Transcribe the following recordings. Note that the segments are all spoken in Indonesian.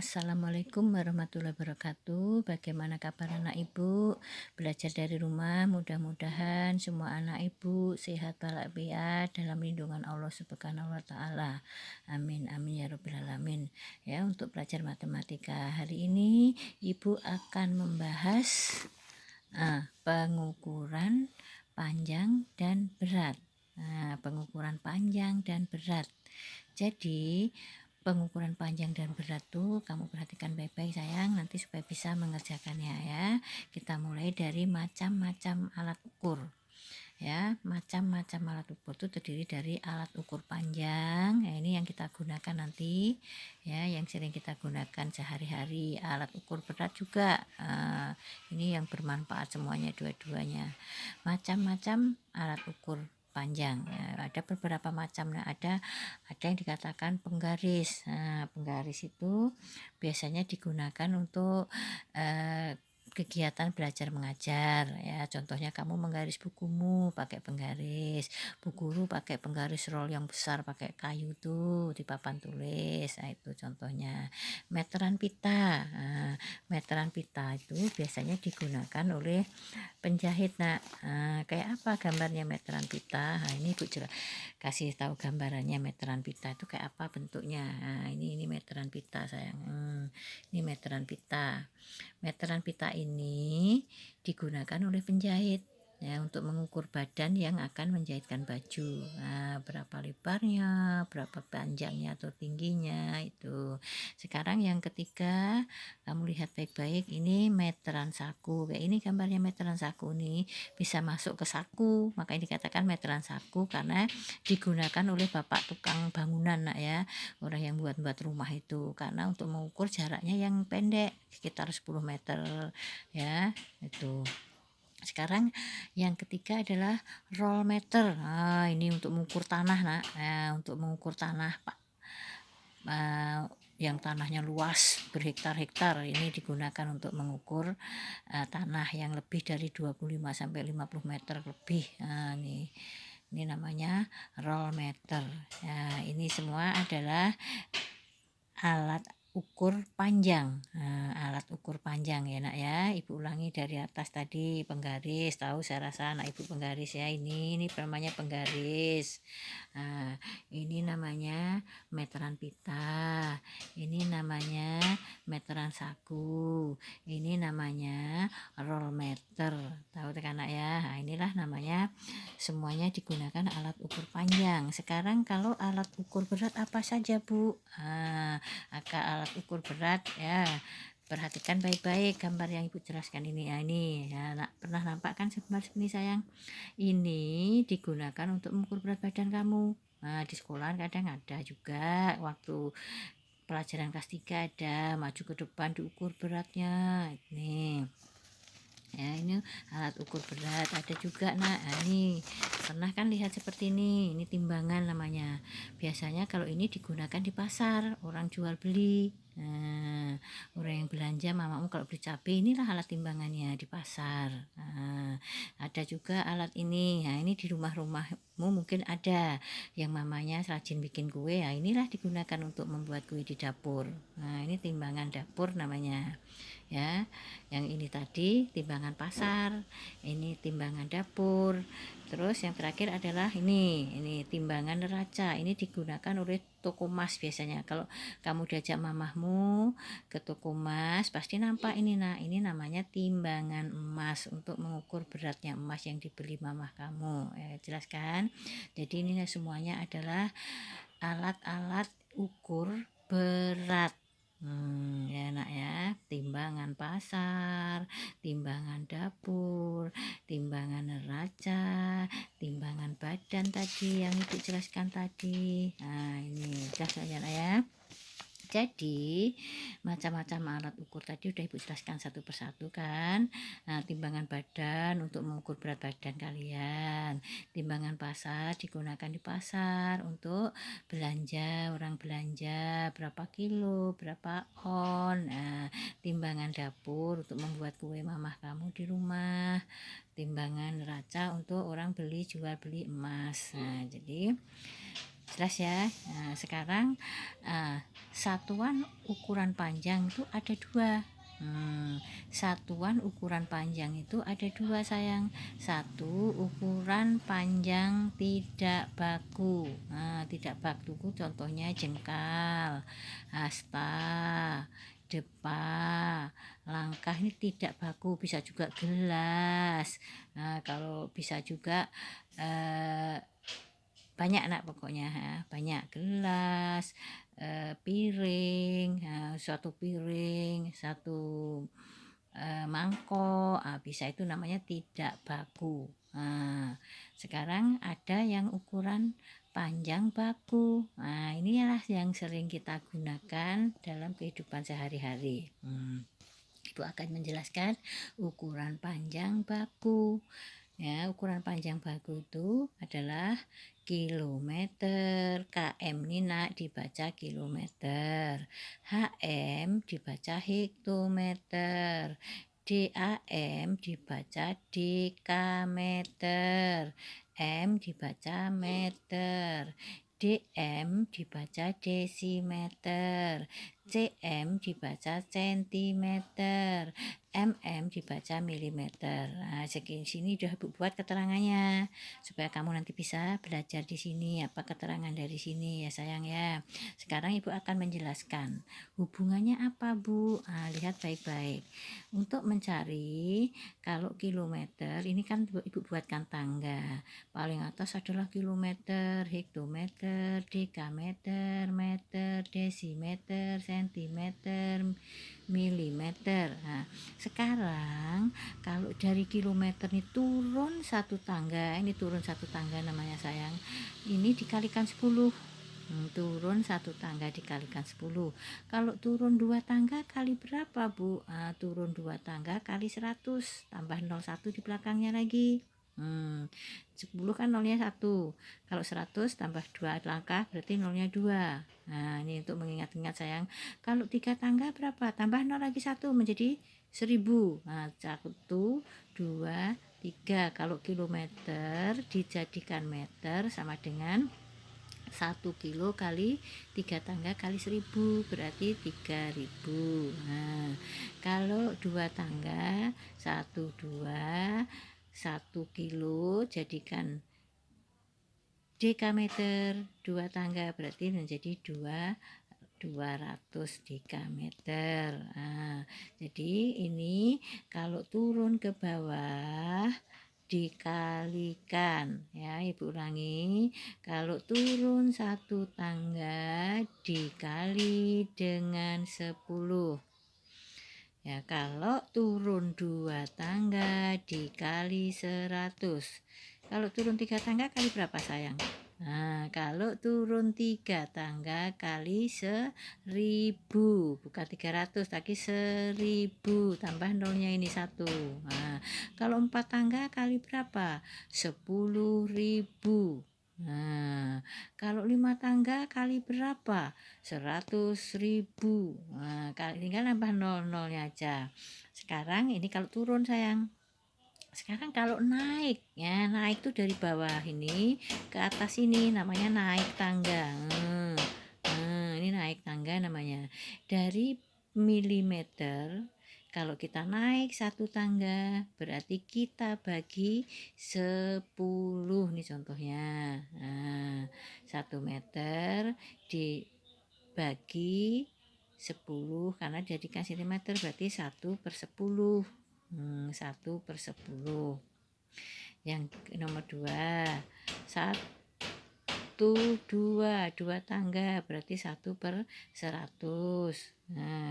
Assalamualaikum warahmatullahi wabarakatuh. Bagaimana kabar anak ibu? Belajar dari rumah, mudah-mudahan semua anak ibu sehat walafiat dalam lindungan Allah Subhanahu wa taala. Amin amin ya rabbal alamin. Ya, untuk belajar matematika hari ini ibu akan membahas pengukuran panjang dan berat. Pengukuran panjang dan berat. Jadi pengukuran panjang dan berat tuh kamu perhatikan baik-baik sayang, nanti supaya bisa mengerjakannya ya. Kita mulai dari macam-macam alat ukur ya. Macam-macam alat ukur itu terdiri dari alat ukur panjang ya, ini yang kita gunakan nanti ya, yang sering kita gunakan sehari-hari. Alat ukur berat juga ini yang bermanfaat semuanya, dua-duanya. Macam-macam alat ukur panjang ya, ada beberapa macam. ada yang dikatakan penggaris. Penggaris itu biasanya digunakan untuk kegiatan belajar mengajar ya. Contohnya kamu menggaris bukumu pakai penggaris, bu guru pakai penggaris roll yang besar pakai kayu tuh di papan tulis. Itu contohnya. Meteran pita. Meteran pita itu biasanya digunakan oleh penjahit. Kayak apa gambarnya meteran pita? Ini ibu kasih tahu gambarannya meteran pita itu kayak apa bentuknya. Ini meteran pita sayang. Ini meteran pita. Meteran pita ini digunakan oleh penjahit ya, untuk mengukur badan yang akan menjahitkan baju. Berapa lebarnya, berapa panjangnya atau tingginya itu. Sekarang yang ketiga, kamu lihat baik-baik, ini meteran saku. Kayak ini gambarnya meteran saku nih, bisa masuk ke saku, makanya dikatakan meteran saku karena digunakan oleh bapak tukang bangunan ya, orang yang buat rumah itu, karena untuk mengukur jaraknya yang pendek sekitar 10 meter ya itu. Sekarang yang ketiga adalah roll meter. Ini untuk mengukur tanah untuk mengukur tanah Pak. Yang tanahnya luas berhektar-hektar, ini digunakan untuk mengukur tanah yang lebih dari 25 sampai 50 meter lebih. Ini namanya roll meter. Ini semua adalah alat ukur panjang. Alat ukur panjang ya nak ya. Ibu ulangi dari atas tadi, penggaris, tahu saya rasa anak ibu penggaris ya. Ini namanya penggaris. Ini namanya meteran pita. Ini namanya meteran saku. Ini namanya roll meter. Tahu kan anak ya. Inilah namanya, semuanya digunakan alat ukur panjang. Sekarang kalau alat ukur berat apa saja Bu? Alat ukur berat ya, perhatikan baik-baik gambar yang ibu jelaskan ini ya, pernah nampak kan seperti ini sayang? Ini digunakan untuk mengukur berat badan kamu. Di sekolah kadang ada juga, waktu pelajaran kelas 3 ada, maju ke depan diukur beratnya. Ini ya, ini alat ukur berat. Ada juga ini pernah kan lihat seperti ini timbangan namanya. Biasanya kalau ini digunakan di pasar, orang jual beli. Orang yang belanja, mamamu kalau beli cabai, inilah alat timbangannya di pasar. Ada juga alat ini. Ini di rumahmu mungkin ada yang mamanya rajin bikin kue. Inilah digunakan untuk membuat kue di dapur. Ini timbangan dapur namanya ya. Yang ini tadi timbangan pasar, ini timbangan dapur. Terus yang terakhir adalah ini timbangan neraca. Ini digunakan oleh toko emas biasanya. Kalau kamu diajak mamahmu ke toko emas, pasti nampak ini. Ini namanya timbangan emas untuk mengukur beratnya emas yang dibeli mamah kamu. Jelaskan. Jadi ini semuanya adalah alat-alat ukur berat. Ya nak ya, timbangan pasar, timbangan dapur, timbangan neraca, timbangan badan tadi yang ibu jelaskan tadi. Ini jelas ya. Jadi macam-macam alat ukur tadi udah ibu jelaskan satu persatu kan. Timbangan badan untuk mengukur berat badan kalian. Timbangan pasar digunakan di pasar untuk belanja, orang belanja berapa kilo, berapa on. Timbangan dapur untuk membuat kue mamah kamu di rumah. Timbangan neraca untuk orang beli jual beli emas. Jadi Jelas ya. Nah, sekarang satuan ukuran panjang itu ada dua. Satuan ukuran panjang itu ada dua sayang. Satu, ukuran panjang tidak baku. Tidak baku contohnya jengkal, hasta, depa, langkah, ini tidak baku. Bisa juga gelas. Kalau bisa juga banyak anak pokoknya, banyak gelas, piring, suatu piring, satu mangkok, bisa, itu namanya tidak baku. Sekarang ada yang ukuran panjang baku. Inilah yang sering kita gunakan dalam kehidupan sehari-hari. Ibu akan menjelaskan ukuran panjang baku. Ya, ukuran panjang baku itu adalah kilometer, km ini dibaca kilometer, hm dibaca hektometer, dam dibaca dekameter, m dibaca meter, dm dibaca desimeter, cm dibaca sentimeter, dibaca milimeter. Sini udah Bu buat keterangannya supaya kamu nanti bisa belajar di sini apa keterangan dari sini ya sayang ya. Sekarang Ibu akan menjelaskan hubungannya apa Bu. Lihat baik-baik. Untuk mencari kalau kilometer ini kan Ibu buatkan tangga. Paling atas adalah kilometer, hektometer, dekameter, meter, desimeter, sentimeter, milimeter. Sekarang kalau dari kilometer ini turun satu tangga, namanya sayang, ini dikalikan 10. Turun satu tangga dikalikan 10. Kalau turun 2 tangga kali berapa Bu? Turun 2 tangga kali 100, tambah 01 di belakangnya lagi. 10 kan nolnya 1. Kalau 100 tambah 2 langkah berarti nolnya 2. Ini untuk mengingat-ingat sayang. Kalau 3 tangga berapa? Tambah 0 lagi 1 menjadi 1000. 1, 2, 3. Kalau kilometer dijadikan meter sama dengan 1 kilo kali 3 tangga kali 1000 berarti 3000. Kalau 2 tangga 1, 2, 1 kilo jadikan dekameter, 2 tangga berarti menjadi 200 dekameter. Jadi ini kalau turun ke bawah dikalikan ya, Ibu ulangi, kalau turun 1 tangga dikali dengan 10 ya, kalau turun 2 tangga dikali 100. Kalau turun 3 tangga kali berapa sayang? Kalau turun 3 tangga kali 1000, bukan 300 tapi 1000, tambah nolnya ini 1. Kalau 4 tangga kali berapa? 10.000. Kalau 5 tangga kali berapa? 100.000. Tinggal nambah nol-nolnya aja. Sekarang ini kalau turun sayang. Sekarang kalau naik ya, naik tuh dari bawah ini ke atas ini namanya naik tangga. Ini naik tangga namanya. Dari milimeter, kalau kita naik 1 tangga berarti kita bagi 10 nih contohnya. 1 meter dibagi 10 karena jadikan cm berarti 1/10. 1/10. Yang nomor 2, 2 tangga berarti 1/100.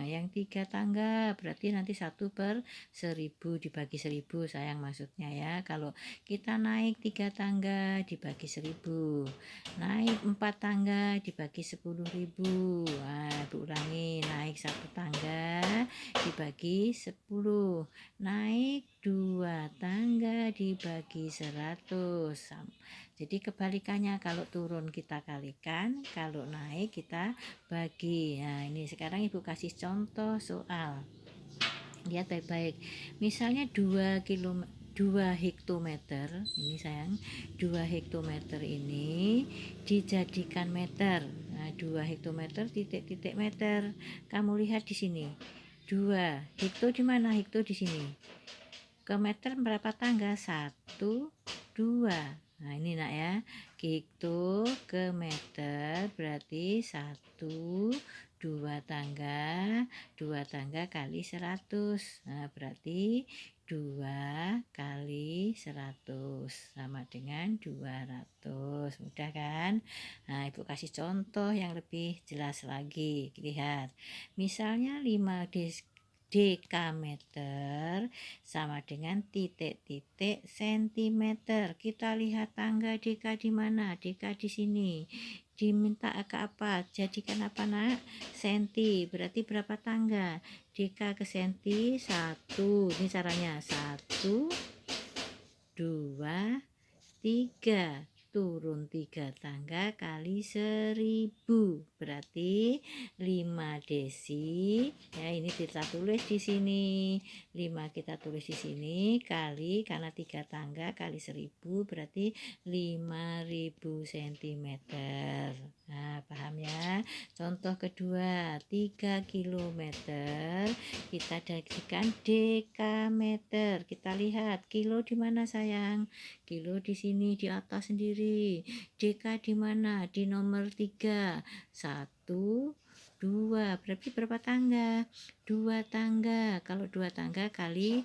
Yang 3 tangga berarti nanti 1/1000 dibagi 1000 sayang maksudnya ya. Kalau kita naik 3 tangga dibagi 1000, naik 4 tangga dibagi 10.000. Ibu ulangi, naik 1 tangga dibagi 10, naik 2 tangga dibagi 100. Jadi kebalikannya, kalau turun kita kalikan, kalau naik kita bagi. Ini sekarang Ibu kasih contoh soal. Lihat baik-baik. Misalnya 2 2 hektometer ini sayang, 2 hektometer ini dijadikan meter. Nah, 2 hektometer titik-titik meter. Kamu lihat di sini. 2 hekto di mana? Hekto di sini. Ke meter berapa tangga? 1, 2. Nah, ini nak ya. Hekto ke meter berarti 1, 2 tangga, 2 tangga kali 100. Nah, berarti 2 kali 100 sama dengan 200. Mudah kan? Nah, Ibu kasih contoh yang lebih jelas lagi. Lihat. Misalnya 5 dekameter sama dengan titik-titik sentimeter. Kita lihat tangga deka di mana? Deka di sini. Diminta ke apa? Jadikan apa nak? Senti. Berarti berapa tangga? Deka ke senti 1. Ini caranya 1, 2, 3. Turun 3 tangga kali 1000 berarti 5 desi ya. Ini kita tulis di sini 5 kita tulis di sini kali karena 3 tangga kali 1000 berarti 5000 cm. Nah, paham ya? Contoh kedua 3 kilometer kita jadikan dekameter. Kita lihat kilo di mana sayang? Kilo di sini di atas sendiri. Deka di mana? Di nomor 3. 1, 2. Berarti berapa tangga? 2 tangga. Kalau 2 tangga kali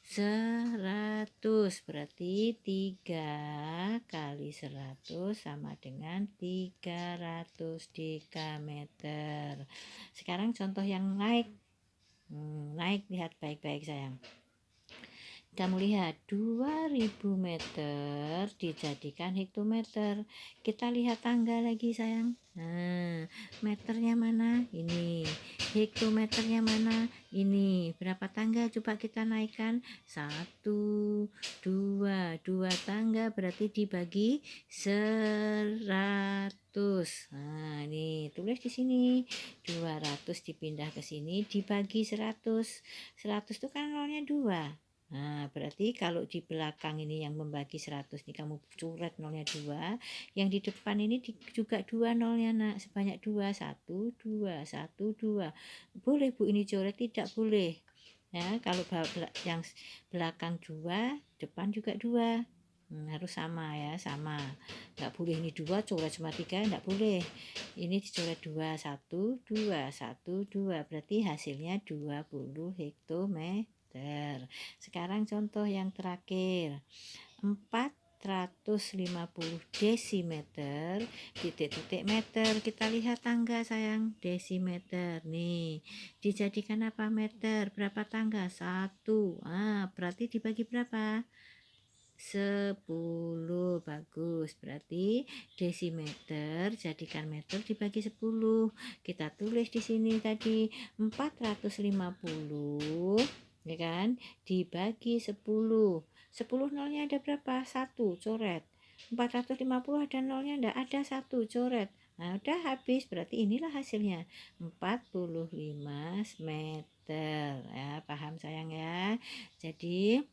100 berarti 3 kali 100 sama dengan 300 dekameter. Sekarang contoh yang naik. Naik, lihat baik-baik sayang. Kamu lihat 2000 meter dijadikan hektometer. Kita lihat tangga lagi sayang. Nah, meternya mana? Ini. Hektometernya mana? Ini. Berapa tangga? Coba kita naikkan. 1, 2. 2 tangga berarti dibagi 100. Nah, ini tulis di sini. 200 dipindah ke sini dibagi 100. 100 itu kan nolnya 2. Nah, berarti kalau di belakang ini yang membagi 100 nih kamu coret nolnya 2, yang di depan ini juga 2 nolnya nak, sebanyak 2, 1, 2, 1, 2. Boleh Bu ini coret? Tidak boleh. Ya, kalau yang belakang 2, depan juga 2. Harus sama ya, sama. Nggak boleh ini 2 coret cuma 3, nggak boleh. Ini dicoret 2, 1, 2, 1, 2. Berarti hasilnya 20 hektometer. Sekarang contoh yang terakhir 450 desimeter titik-titik meter. Kita lihat tangga sayang. Desimeter nih dijadikan apa? Meter. Berapa tangga? 1. Berarti dibagi berapa? 10. Bagus. Berarti desimeter jadikan meter dibagi 10. Kita tulis di sini tadi 450 ya kan, dibagi 10. 10 nolnya ada berapa? 1, coret. 450 ada nolnya enggak? Ada 1, coret. Nah, udah habis. Berarti inilah hasilnya 45 meter. Ya, paham sayang ya. Jadi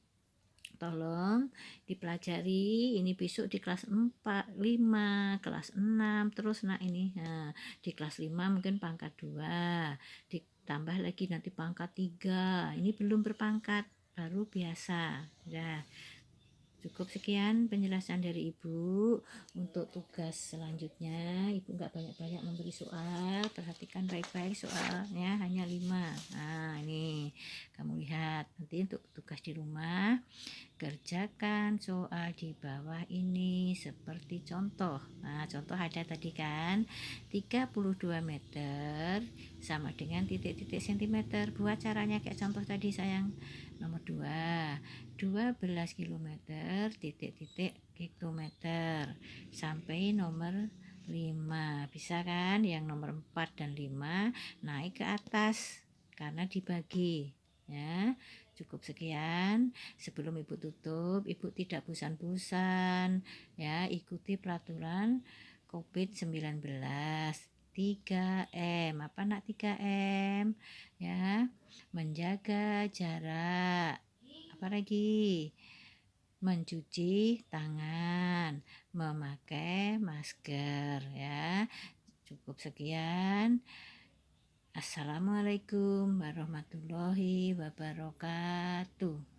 tolong dipelajari ini besok di kelas 4, 5, kelas 6 terus nah ini. Nah, di kelas 5 mungkin pangkat 2. Ditambah lagi nanti pangkat 3. Ini belum berpangkat, baru biasa. Ya. Cukup sekian penjelasan dari Ibu. Untuk tugas selanjutnya Ibu nggak banyak-banyak memberi soal, perhatikan baik-baik soalnya hanya 5. Nah, ini kamu lihat nanti untuk tugas di rumah kerjakan soal di bawah ini seperti contoh. Nah, contoh ada tadi kan 32 meter sama dengan titik-titik sentimeter. Buat caranya kayak contoh tadi sayang. Nomor 2, 12 kilometer titik-titik hektometer sampai nomor 5. Bisa kan? Yang nomor 4 dan 5 naik ke atas karena dibagi. Ya, cukup sekian. Sebelum Ibu tutup, Ibu tidak bosan-bosan ya, ikuti peraturan COVID-19 3M. Apa nak 3M? Ya, menjaga jarak. apalagi mencuci tangan, memakai masker ya. Cukup sekian. Assalamualaikum warahmatullahi wabarakatuh.